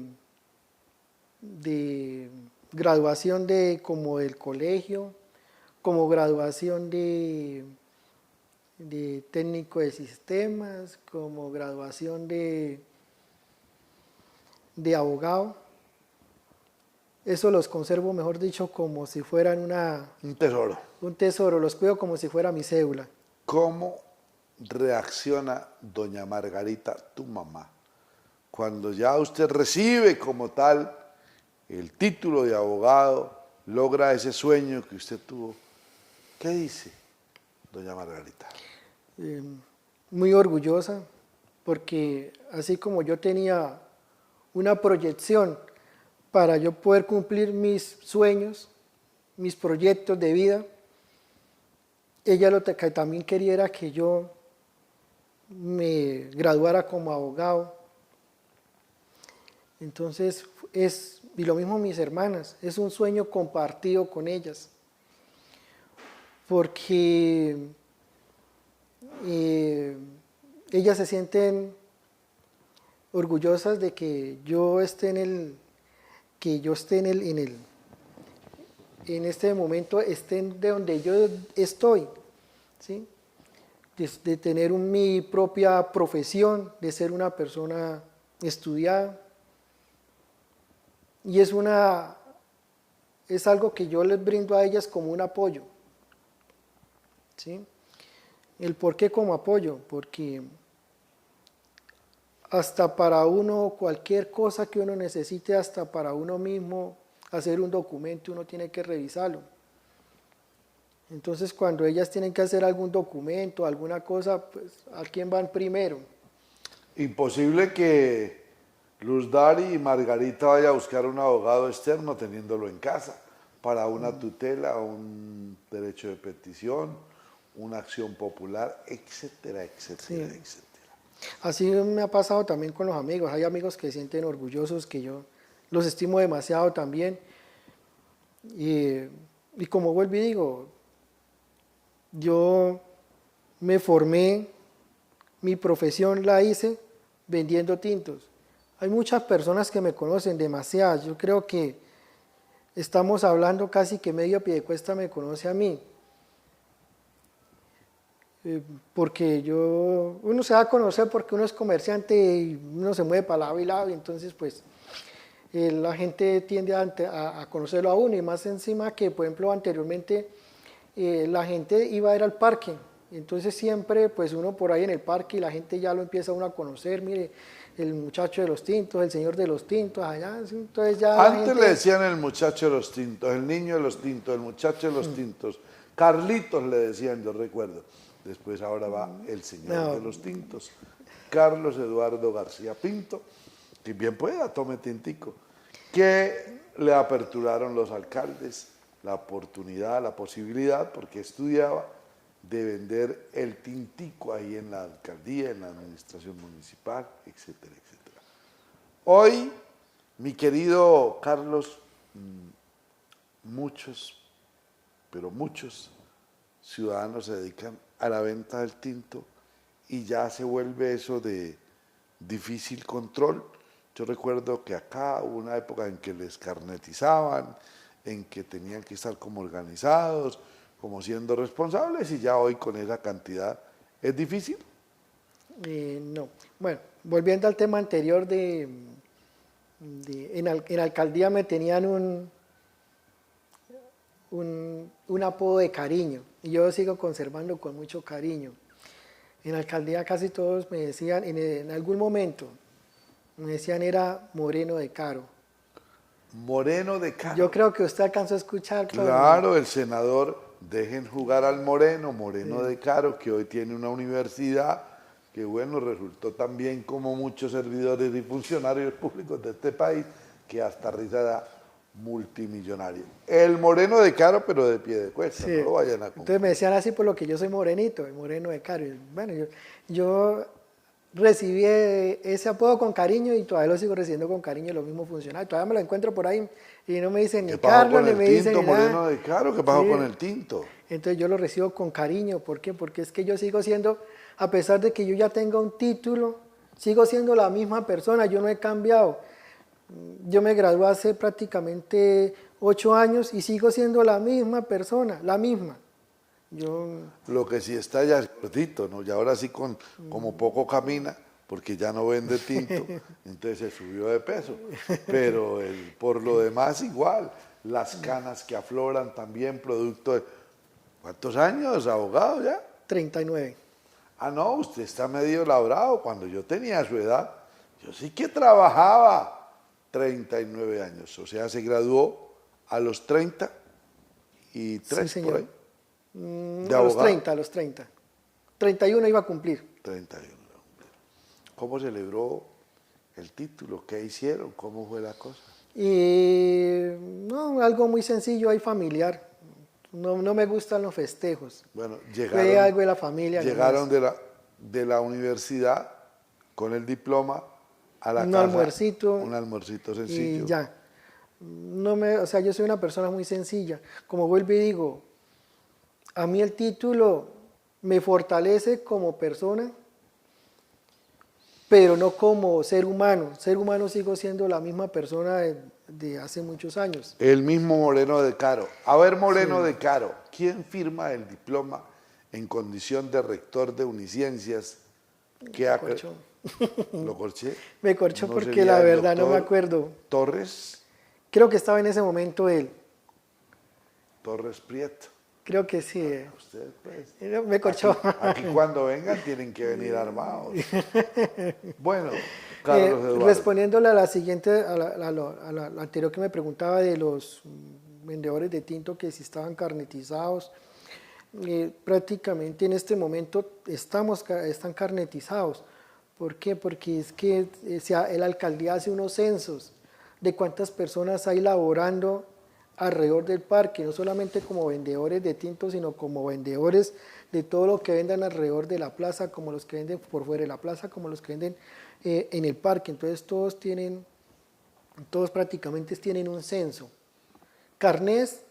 B: graduación como del colegio, como graduación de técnico de sistemas, como graduación de abogado. Eso los conservo, mejor dicho, como si fueran
A: Un tesoro.
B: un tesoro, los cuido como si fuera mi cédula.
A: ¿Cómo reacciona doña Margarita, tu mamá, cuando ya usted recibe como tal el título de abogado, logra ese sueño que usted tuvo? ¿Qué dice doña Margarita?
B: Muy orgullosa, porque así como yo tenía una proyección para yo poder cumplir mis sueños, mis proyectos de vida, ella lo que también quería era que yo me graduara como abogado. Entonces, y lo mismo mis hermanas, es un sueño compartido con ellas, porque ellas se sienten orgullosas de que yo esté en este momento, estén de donde yo estoy, ¿sí? De tener mi propia profesión, de ser una persona estudiada. Y es algo que yo les brindo a ellas como un apoyo, ¿sí? ¿El por qué como apoyo? Porque hasta para uno, cualquier cosa que uno necesite, hasta para uno mismo hacer un documento, uno tiene que revisarlo. Entonces, cuando ellas tienen que hacer algún documento, alguna cosa, pues, ¿a quién van primero?
A: Imposible que Luz Dari y Margarita vaya a buscar un abogado externo teniéndolo en casa para una tutela, un derecho de petición, una acción popular, etcétera, etcétera,
B: Sí.
A: etcétera.
B: Así me ha pasado también con los amigos. Hay amigos que se sienten orgullosos, que yo los estimo demasiado también. Y como vuelvo y digo, yo me formé, mi profesión la hice vendiendo tintos. Hay muchas personas que me conocen, demasiadas. Yo creo que estamos hablando casi que medio Piedecuesta me conoce a mí. Porque uno se va a conocer porque uno es comerciante y uno se mueve para lado y lado, y entonces pues la gente tiende a conocerlo a uno, y más encima que, por ejemplo, anteriormente la gente iba a ir al parque, entonces siempre pues uno por ahí en el parque y la gente ya lo empieza uno a conocer, mire, el muchacho de los tintos, el señor de los tintos, allá, entonces ya la
A: Antes
B: gente...
A: le decían el muchacho de los tintos, el niño de los tintos, el muchacho de los tintos. Carlitos le decían, yo recuerdo. Después ahora va el señor de los tintos. Carlos Eduardo García Pinto, que bien pueda, tome tintico. Que le aperturaron los alcaldes la oportunidad, la posibilidad, porque estudiaba, de vender el tintico ahí en la alcaldía, en la administración municipal, etcétera, etcétera. Hoy, mi querido Carlos, muchos, pero muchos ciudadanos se dedican a la venta del tinto y ya se vuelve eso de difícil control. Yo recuerdo que acá hubo una época en que les carnetizaban, en que tenían que estar como organizados, como siendo responsables, y ya hoy con esa cantidad es difícil.
B: No. Bueno, volviendo al tema anterior en alcaldía me tenían un apodo de cariño, y yo lo sigo conservando con mucho cariño. En alcaldía casi todos me decían, en algún momento, me decían era Moreno de Caro.
A: Moreno de Caro.
B: Yo creo que usted alcanzó a escuchar.
A: Claro, el senador, dejen jugar al Moreno, Moreno de Caro, que hoy tiene una universidad que, bueno, resultó también como muchos servidores y funcionarios públicos de este país, que hasta risa da, multimillonario. El Moreno de Caro, pero de Piedecuesta,
B: Sí.
A: no lo vayan a confundir.
B: Entonces me decían así por lo que yo soy morenito, el Moreno de Caro. Y bueno, yo recibí ese apodo con cariño y todavía lo sigo recibiendo con cariño, los mismos funcionarios. Todavía me lo encuentro por ahí y no me dicen ni
A: ¿Qué pasó
B: Carlos,
A: con
B: ni
A: el
B: me dicen
A: tinto,
B: ni nada.
A: Moreno de Caro? ¿Qué pasó
B: Sí.
A: con el tinto?
B: Entonces yo lo recibo con cariño. ¿Por qué? Porque es que yo sigo siendo, a pesar de que yo ya tenga un título, sigo siendo la misma persona, yo no he cambiado. Yo me gradué hace prácticamente 8 años y sigo siendo la misma persona, la misma.
A: Lo que sí está ya es gordito, ¿no? Y ahora sí como poco camina, porque ya no vende tinto, entonces se subió de peso. Pero por lo demás igual, las canas que afloran también producto de... ¿Cuántos años, abogado, ya?
B: 39.
A: Ah, no, usted está medio labrado. Cuando yo tenía su edad, yo sí que trabajaba 39 años. O sea, se graduó a los 33,
B: Sí,
A: por
B: señor.
A: ahí. De
B: A los
A: abogado.
B: 30, a los 30. 31 iba a cumplir.
A: 31. ¿Cómo celebró el título? ¿Qué hicieron? ¿Cómo fue la cosa?
B: Y no, algo muy sencillo, hay familiar. No me gustan los festejos.
A: Bueno,
B: Fue algo de la familia.
A: llegaron
B: nomás.
A: de la universidad con el diploma a la
B: Un
A: casa.
B: almuercito.
A: Un almuercito sencillo.
B: Y ya. O sea, yo soy una persona muy sencilla. Como vuelvo y digo, a mí el título me fortalece como persona, pero no como ser humano. Ser humano sigo siendo la misma persona de hace muchos años.
A: El mismo Moreno de Caro. A ver, Moreno de Caro, ¿quién firma el diploma en condición de rector de Uniciencias?
B: Corchó.
A: ¿Lo corché?
B: Me corchó
A: ¿No
B: porque
A: sería
B: la
A: el
B: verdad no me
A: doctor
B: acuerdo.
A: Torres
B: Creo que estaba en ese momento él.
A: Prieto.
B: Creo que sí.
A: Usted, pues.
B: Me corchó.
A: Aquí cuando vengan tienen que venir armados. Bueno, Carlos Eduardo.
B: Respondiéndole a la siguiente, a la anterior que me preguntaba de los vendedores de tinto que si estaban carnetizados, prácticamente en este momento están carnetizados, ¿Por qué? Porque es que la alcaldía hace unos censos de cuántas personas hay laborando alrededor del parque, no solamente como vendedores de tinto, sino como vendedores de todo lo que vendan alrededor de la plaza, como los que venden por fuera de la plaza, como los que venden en el parque. Entonces todos prácticamente tienen un censo. Carnés,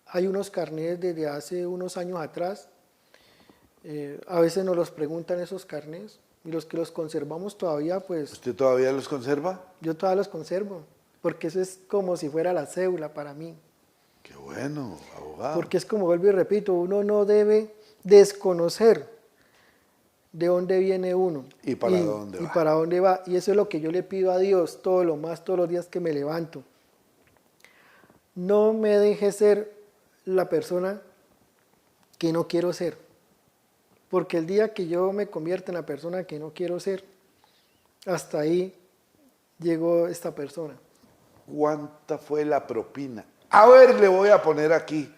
B: hay unos carnés desde hace unos años atrás, a veces nos los preguntan esos carnés, y los que los conservamos todavía, pues...
A: ¿Usted todavía los conserva?
B: Yo todavía los conservo, porque eso es como si fuera la cédula para mí.
A: Qué bueno, abogado.
B: Porque es como vuelvo y repito, uno no debe desconocer de dónde viene uno.
A: ¿Y para dónde va?
B: Y para dónde va. Y eso es lo que yo le pido a Dios todos los días que me levanto. No me deje ser la persona que no quiero ser. Porque el día que yo me convierta en la persona que no quiero ser, hasta ahí llegó esta persona.
A: ¿Cuánta fue la propina? A ver, le voy a poner aquí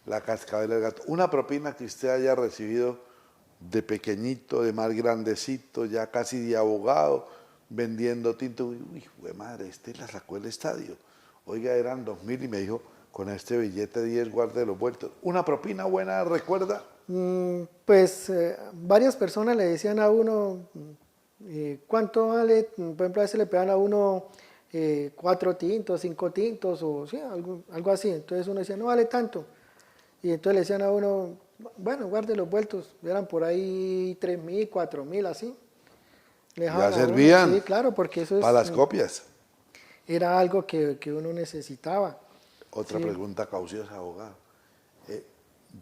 A: la cascabel del gato. Una propina que usted haya recibido de pequeñito, de más grandecito, ya casi de abogado, vendiendo tinto. Uy, güey, madre, la sacó del estadio. Oiga, eran 2.000 y me dijo, con este billete 10 guarde los vueltos. ¿Una propina buena, recuerda?
B: Pues varias personas le decían a uno, ¿cuánto vale? Por ejemplo, a veces le pegan a uno 4 tintos, 5 tintos, o sí, algo así. Entonces uno decía, no vale tanto. Y entonces le decían a uno, bueno, guarde los vueltos. Eran por ahí 3.000, 4.000, así.
A: ¿Ya servían?
B: Sí, claro, porque eso
A: para las copias.
B: Era algo que uno necesitaba.
A: Otra pregunta cauciosa, abogado.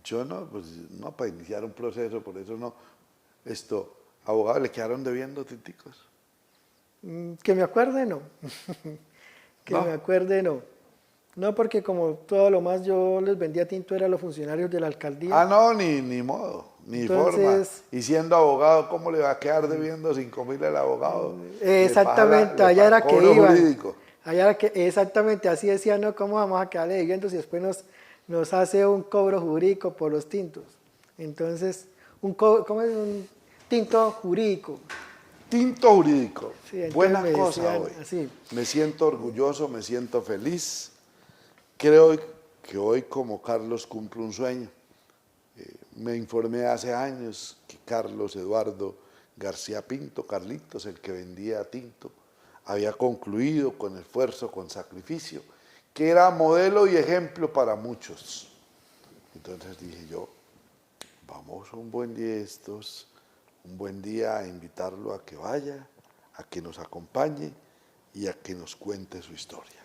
A: Yo no, pues no, para iniciar un proceso, por eso no. Abogado, ¿le quedaron debiendo tinticos?
B: Que me acuerde, no.
A: ¿No?
B: Me acuerde, no. No, porque como todo lo más yo les vendía tinto era a los funcionarios de la alcaldía.
A: Ah, no, ni modo, ni forma. Y siendo abogado, ¿cómo le va a quedar debiendo 5.000 al abogado?
B: Exactamente, allá era que iban.
A: Jurídico.
B: Allá era que, exactamente, así decían, no, ¿cómo vamos a quedarle debiendo si después nos hace un cobro jurídico por los tintos? Entonces, ¿cómo es un tinto jurídico?
A: Tinto jurídico.
B: Sí,
A: buena cosa hoy.
B: Así.
A: Me siento orgulloso, me siento feliz. Creo que hoy, como Carlos, cumple un sueño. Me informé hace años que Carlos Eduardo García Pinto, Carlitos, el que vendía tinto, había concluido con esfuerzo, con sacrificio, que era modelo y ejemplo para muchos. Entonces dije yo, vamos un buen día un buen día a invitarlo a que vaya, a que nos acompañe y a que nos cuente su historia.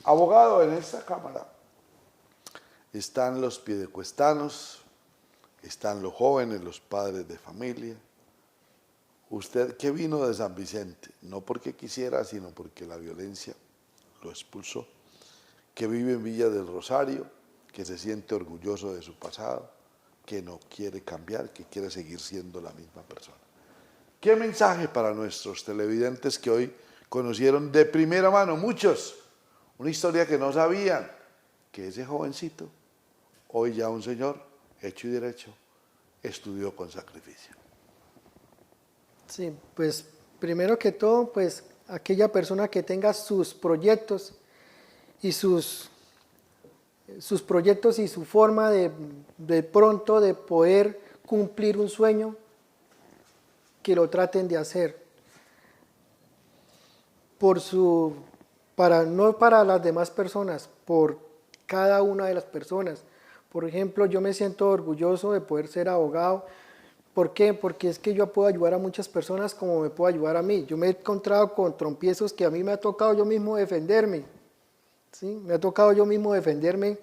A: Abogado, en esta cámara están los piedecuestanos, están los jóvenes, los padres de familia. Usted que vino de San Vicente, no porque quisiera, sino porque la violencia lo expulsó, que vive en Villa del Rosario, que se siente orgulloso de su pasado, que no quiere cambiar, que quiere seguir siendo la misma persona. ¿Qué mensaje para nuestros televidentes que hoy conocieron de primera mano, muchos, una historia que no sabían, que ese jovencito, hoy ya un señor, hecho y derecho, estudió con sacrificio?
B: Sí, pues primero que todo, pues aquella persona que tenga sus proyectos y sus proyectos y su forma de pronto de poder cumplir un sueño, que lo traten de hacer. No para las demás personas, por cada una de las personas. Por ejemplo, yo me siento orgulloso de poder ser abogado. ¿Por qué? Porque es que yo puedo ayudar a muchas personas como me puedo ayudar a mí. Yo me he encontrado con trompiezos que a mí me ha tocado yo mismo defenderme. ¿Sí? Me ha tocado yo mismo defenderme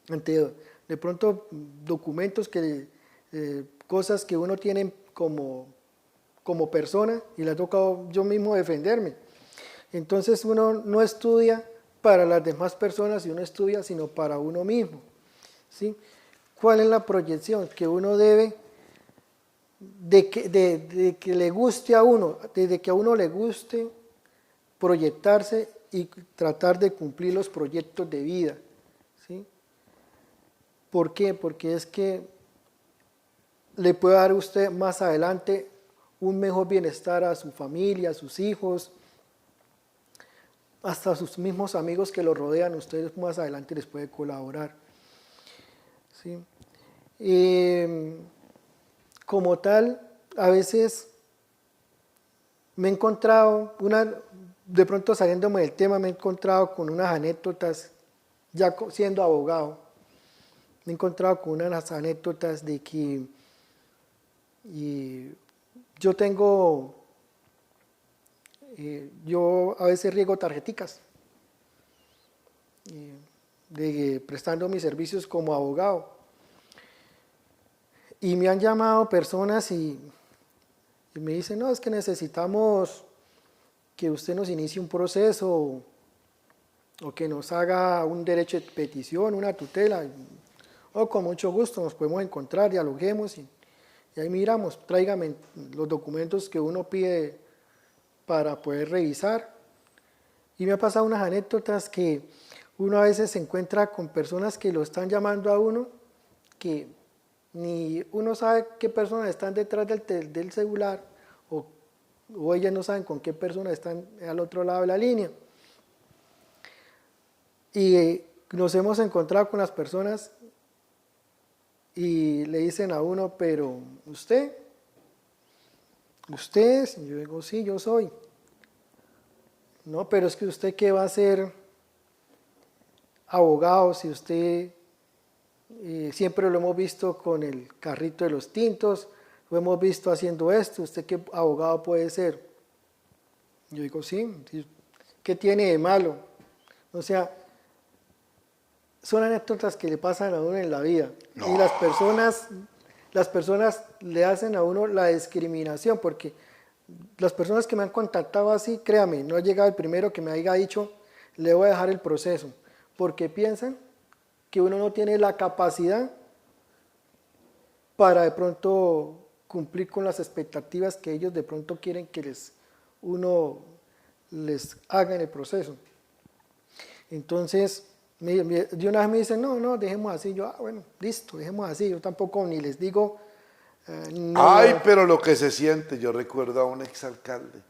B: ante de pronto documentos, cosas que uno tiene como persona, y le ha tocado yo mismo defenderme. Entonces uno no estudia para las demás personas, y uno estudia sino para uno mismo. ¿Sí? ¿Cuál es la proyección? Que uno debe de que le guste a uno, desde que a uno le guste proyectarse y tratar de cumplir los proyectos de vida. ¿Sí? ¿Por qué? Porque es que le puede dar a usted más adelante un mejor bienestar a su familia, a sus hijos, hasta a sus mismos amigos que lo rodean, ustedes más adelante les puede colaborar. ¿Sí? Como tal, a veces me he encontrado, de pronto saliéndome del tema, me he encontrado con unas anécdotas, ya siendo abogado, me he encontrado con unas anécdotas de que yo a veces riego tarjeticas, prestando mis servicios como abogado. Y me han llamado personas y me dicen, no, es que necesitamos que usted nos inicie un proceso o que nos haga un derecho de petición, una tutela. Con mucho gusto nos podemos encontrar, dialoguemos y ahí miramos, tráigame los documentos que uno pide para poder revisar. Y me ha pasado unas anécdotas que uno a veces se encuentra con personas que lo están llamando a uno, que ni uno sabe qué personas están detrás del celular o ellas no saben con qué personas están al otro lado de la línea. Y nos hemos encontrado con las personas y le dicen a uno, pero ¿usted? Y yo digo, sí, yo soy. No, pero es que usted ¿qué va a ser abogado si usted siempre lo hemos visto con el carrito de los tintos, lo hemos visto haciendo esto, ¿usted qué abogado puede ser? Yo digo, sí, ¿qué tiene de malo? O sea, son anécdotas que le pasan a uno en la vida. No. Y las personas le hacen a uno la discriminación, porque las personas que me han contactado así, créame, no ha llegado el primero que me haya dicho, le voy a dejar el proceso, porque piensan que uno no tiene la capacidad para de pronto cumplir con las expectativas que ellos de pronto quieren que uno les haga en el proceso. Entonces, de una vez me dicen, no, dejemos así. Yo, bueno, listo, dejemos así. Yo tampoco ni les digo... no.
A: Ay, pero lo que se siente, yo recuerdo a un exalcalde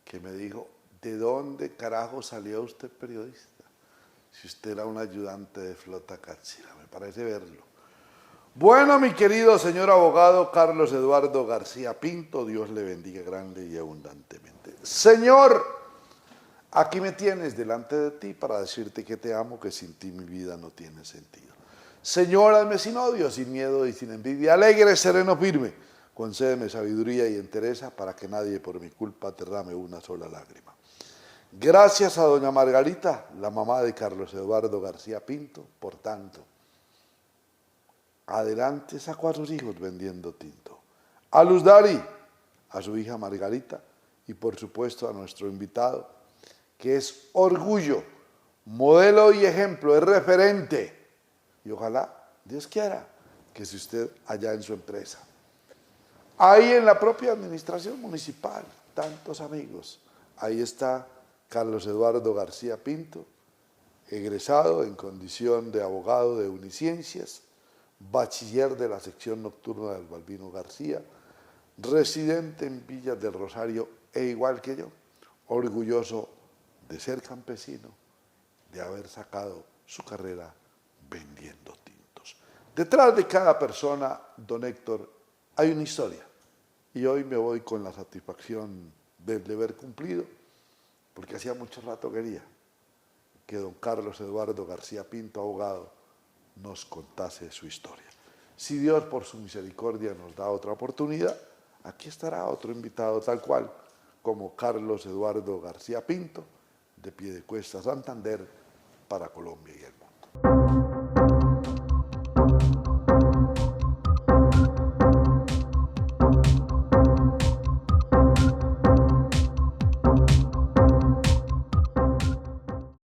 A: que me dijo, ¿de dónde carajo salió usted periodista? Si usted era un ayudante de Flota Cáchila, me parece verlo. Bueno, mi querido señor abogado Carlos Eduardo García Pinto, Dios le bendiga grande y abundantemente. Señor, aquí me tienes delante de ti para decirte que te amo, que sin ti mi vida no tiene sentido. Señor, hazme sin odio, sin miedo y sin envidia, alegre, sereno, firme. Concédeme sabiduría y entereza para que nadie por mi culpa derrame una sola lágrima. Gracias a doña Margarita, la mamá de Carlos Eduardo García Pinto, por tanto. Adelante sacó a sus hijos vendiendo tinto. A Luz Dari, a su hija Margarita y por supuesto a nuestro invitado, que es orgullo, modelo y ejemplo, es referente. Y ojalá, Dios quiera, que si usted allá en su empresa, ahí en la propia administración municipal, tantos amigos, ahí está Carlos Eduardo García Pinto, egresado en condición de abogado de Uniciencias, bachiller de la sección nocturna del Balbino García, residente en Villas del Rosario e igual que yo, orgulloso de ser campesino, de haber sacado su carrera vendiendo tintos. Detrás de cada persona, don Héctor, hay una historia. Y hoy me voy con la satisfacción del deber cumplido, porque hacía mucho rato quería que don Carlos Eduardo García Pinto, abogado, nos contase su historia. Si Dios por su misericordia nos da otra oportunidad, aquí estará otro invitado tal cual como Carlos Eduardo García Pinto, de Piedecuesta, Santander, para Colombia y el mundo.